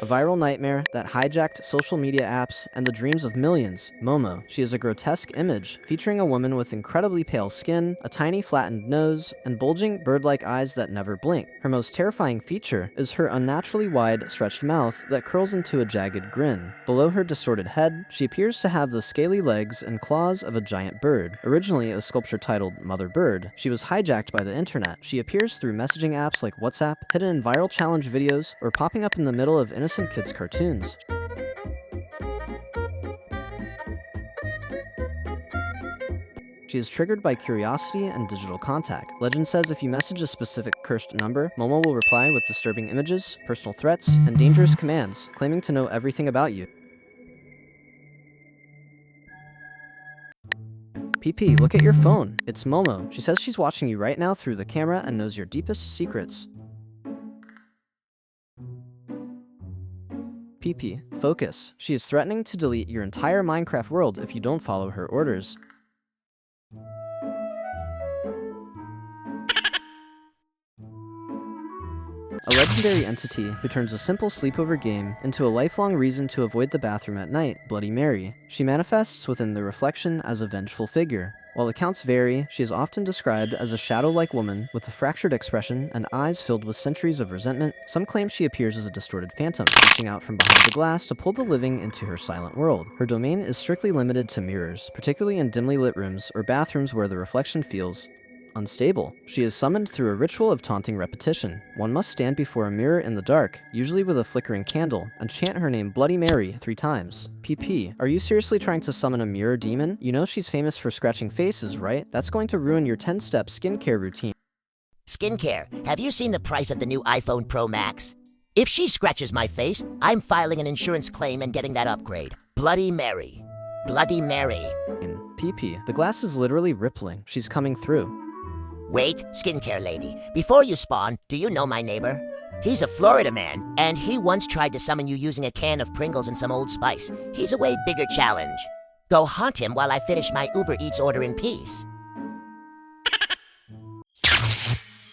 A viral nightmare that hijacked social media apps and the dreams of millions, Momo. She is a grotesque image featuring a woman with incredibly pale skin, a tiny flattened nose, and bulging bird-like eyes that never blink. Her most terrifying feature is her unnaturally wide, stretched mouth that curls into a jagged grin. Below her distorted head, she appears to have the scaly legs and claws of a giant bird. Originally a sculpture titled Mother Bird, she was hijacked by the internet. She appears through messaging apps like WhatsApp, hidden in viral challenge videos, or popping up in the middle of innocent kids' cartoons. She is triggered by curiosity and digital contact. Legend says if you message a specific cursed number, Momo will reply with disturbing images, personal threats, and dangerous commands, claiming to know everything about you. PP, look at your phone. It's Momo. She says she's watching you right now through the camera and knows your deepest secrets. PP, focus. She is threatening to delete your entire Minecraft world if you don't follow her orders. A legendary entity who turns a simple sleepover game into a lifelong reason to avoid the bathroom at night, Bloody Mary. She manifests within the reflection as a vengeful figure. While accounts vary, she is often described as a shadow-like woman with a fractured expression and eyes filled with centuries of resentment. Some claim she appears as a distorted phantom, reaching out from behind the glass to pull the living into her silent world. Her domain is strictly limited to mirrors, particularly in dimly lit rooms or bathrooms where the reflection feels unstable. She is summoned through a ritual of taunting repetition. One must stand before a mirror in the dark, usually with a flickering candle, and chant her name Bloody Mary 3 times. PP, are you seriously trying to summon a mirror demon? You know she's famous for scratching faces, right? That's going to ruin your 10-step skincare routine. Skincare, have you seen the price of the new iPhone Pro Max? If she scratches my face, I'm filing an insurance claim and getting that upgrade. Bloody Mary. Bloody Mary. PP, the glass is literally rippling. She's coming through. Wait, skincare lady, before you spawn, do you know my neighbor? He's a Florida man, and he once tried to summon you using a can of Pringles and some Old Spice. He's a way bigger challenge. Go haunt him while I finish my Uber Eats order in peace.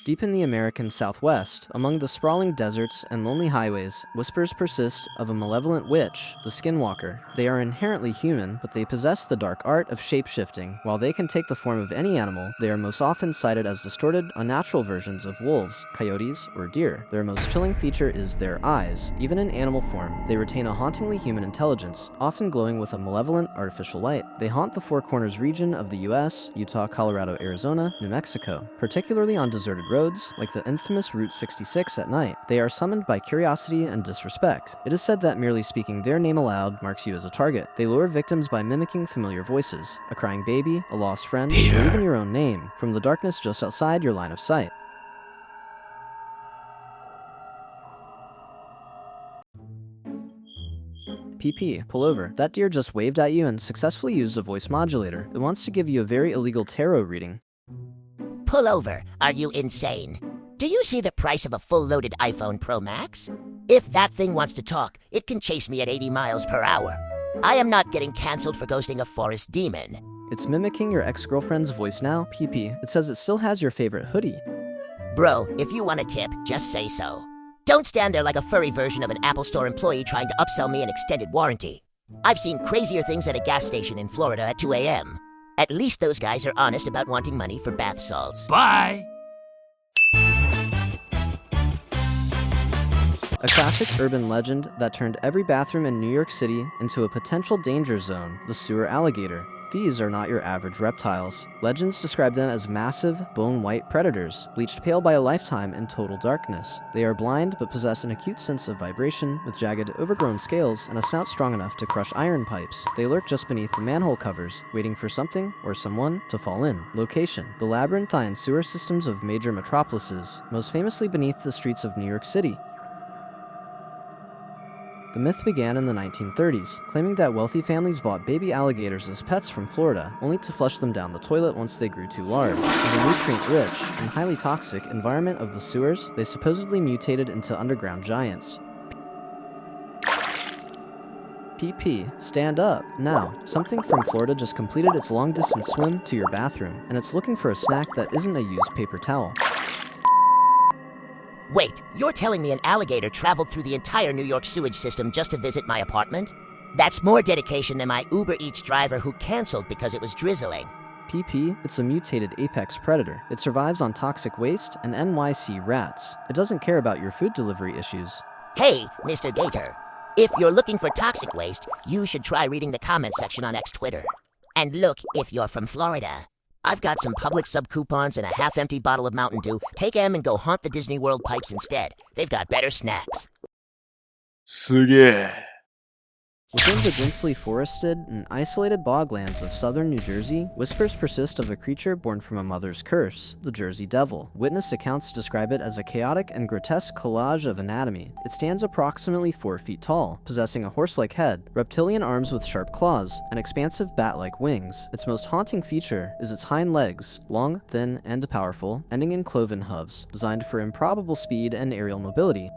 Deep in the American Southwest, among the sprawling deserts and lonely highways, whispers persist of a malevolent witch, the Skinwalker. They are inherently human, but they possess the dark art of shape-shifting. While they can take the form of any animal, they are most often cited as distorted, unnatural versions of wolves, coyotes, or deer. Their most chilling feature is their eyes. Even in animal form, they retain a hauntingly human intelligence, often glowing with a malevolent, artificial light. They haunt the Four Corners region of the US, Utah, Colorado, Arizona, New Mexico, particularly on deserted roads, like the infamous Route 66 at night. They are summoned by curiosity and disrespect. It is said that merely speaking their name aloud marks you as a target. They lure victims by mimicking familiar voices, a crying baby, a lost friend, or even your own name, from the darkness just outside your line of sight. PP, pull over. That deer just waved at you and successfully used a voice modulator. It wants to give you a very illegal tarot reading. Pull over. Are you insane? Do you see the price of a full-loaded iPhone Pro Max? If that thing wants to talk, it can chase me at 80 miles per hour. I am not getting cancelled for ghosting a forest demon. It's mimicking your ex-girlfriend's voice now, PP. It says it still has your favorite hoodie. Bro, if you want a tip, just say so. Don't stand there like a furry version of an Apple Store employee trying to upsell me an extended warranty. I've seen crazier things at a gas station in Florida at 2 a.m. At least those guys are honest about wanting money for bath salts. Bye! A classic urban legend that turned every bathroom in New York City into a potential danger zone, the Sewer Alligator. These are not your average reptiles. Legends describe them as massive, bone-white predators, bleached pale by a lifetime in total darkness. They are blind but possess an acute sense of vibration, with jagged, overgrown scales and a snout strong enough to crush iron pipes. They lurk just beneath the manhole covers, waiting for something or someone to fall in. Location: the labyrinthine sewer systems of major metropolises, most famously beneath the streets of New York City. The myth began in the 1930s, claiming that wealthy families bought baby alligators as pets from Florida, only to flush them down the toilet once they grew too large. In the nutrient-rich and highly toxic environment of the sewers, they supposedly mutated into underground giants. PP, stand up. Now, something from Florida just completed its long-distance swim to your bathroom, and it's looking for a snack that isn't a used paper towel. Wait, you're telling me an alligator traveled through the entire New York sewage system just to visit my apartment? That's more dedication than my Uber Eats driver who canceled because it was drizzling. PP, it's a mutated apex predator. It survives on toxic waste and NYC rats. It doesn't care about your food delivery issues. Hey, Mr. Gator. If you're looking for toxic waste, you should try reading the comment section on X Twitter. And look, if you're from Florida, I've got some public sub coupons and a half-empty bottle of Mountain Dew. Take them and go haunt the Disney World pipes instead. They've got better snacks. すげえ。 Within the densely forested and isolated boglands of southern New Jersey, whispers persist of a creature born from a mother's curse, the Jersey Devil. Witness accounts describe it as a chaotic and grotesque collage of anatomy. It stands approximately 4 feet tall, possessing a horse-like head, reptilian arms with sharp claws, and expansive bat-like wings. Its most haunting feature is its hind legs, long, thin, and powerful, ending in cloven hooves, designed for improbable speed and aerial mobility.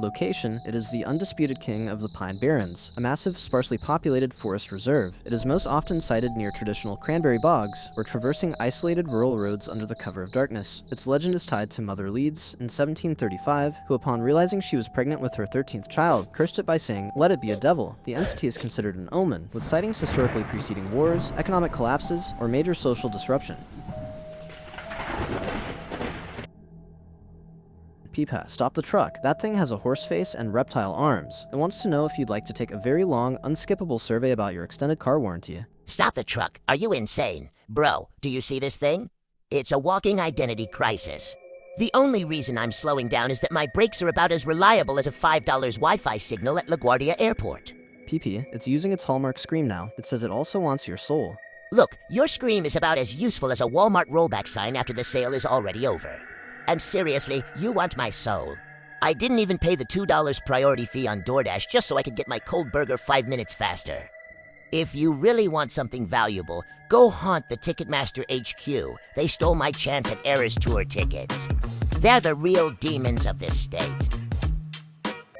Location, it is the undisputed king of the Pine Barrens, a massive, sparsely populated forest reserve. It is most often sighted near traditional cranberry bogs, or traversing isolated rural roads under the cover of darkness. Its legend is tied to Mother Leeds in 1735, who upon realizing she was pregnant with her 13th child, cursed it by saying, "Let it be a devil." The entity is considered an omen, with sightings historically preceding wars, economic collapses, or major social disruption. Peepa, stop the truck. That thing has a horse face and reptile arms. It wants to know if you'd like to take a very long, unskippable survey about your extended car warranty. Stop the truck. Are you insane? Bro, do you see this thing? It's a walking identity crisis. The only reason I'm slowing down is that my brakes are about as reliable as a $5 Wi-Fi signal at LaGuardia Airport. PP, it's using its hallmark scream now. It says it also wants your soul. Look, your scream is about as useful as a Walmart rollback sign after the sale is already over. And seriously, you want my soul. I didn't even pay the $2 priority fee on DoorDash just so I could get my cold burger 5 minutes faster. If you really want something valuable, go haunt the Ticketmaster HQ. They stole my chance at Eras Tour tickets. They're the real demons of this state.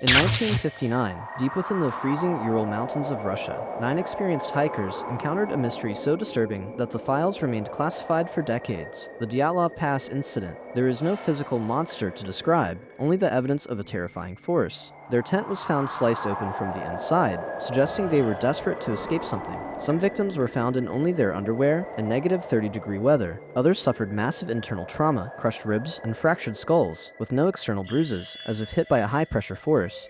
In 1959, deep within the freezing Ural Mountains of Russia, 9 experienced hikers encountered a mystery so disturbing that the files remained classified for decades: the Dyatlov Pass incident. There is no physical monster to describe, only the evidence of a terrifying force. Their tent was found sliced open from the inside, suggesting they were desperate to escape something. Some victims were found in only their underwear in negative 30-degree weather. Others suffered massive internal trauma, crushed ribs, and fractured skulls, with no external bruises, as if hit by a high-pressure force.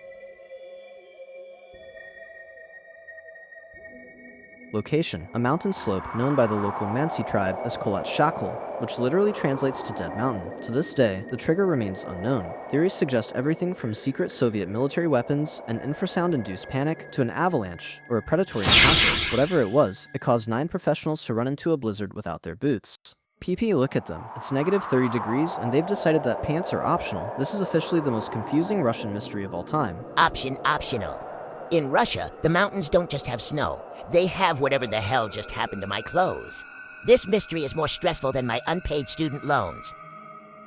Location, a mountain slope known by the local Mansi tribe as Kolat Shakal, which literally translates to Dead Mountain. To this day, the trigger remains unknown. Theories suggest everything from secret Soviet military weapons, an infrasound-induced panic, to an avalanche, or a predatory encounter. Whatever it was, it caused 9 professionals to run into a blizzard without their boots. PP, look at them. It's negative 30 degrees, and they've decided that pants are optional. This is officially the most confusing Russian mystery of all time. Optional. In Russia, the mountains don't just have snow. They have whatever the hell just happened to my clothes. This mystery is more stressful than my unpaid student loans.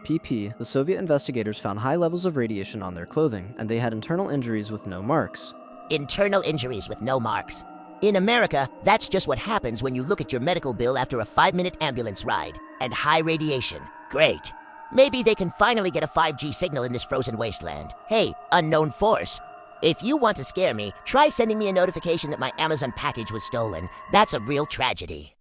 PP, the Soviet investigators found high levels of radiation on their clothing, and they had internal injuries with no marks. Internal injuries with no marks. In America, that's just what happens when you look at your medical bill after a 5-minute ambulance ride. And high radiation. Great. Maybe they can finally get a 5G signal in this frozen wasteland. Hey, unknown force. If you want to scare me, try sending me a notification that my Amazon package was stolen. That's a real tragedy.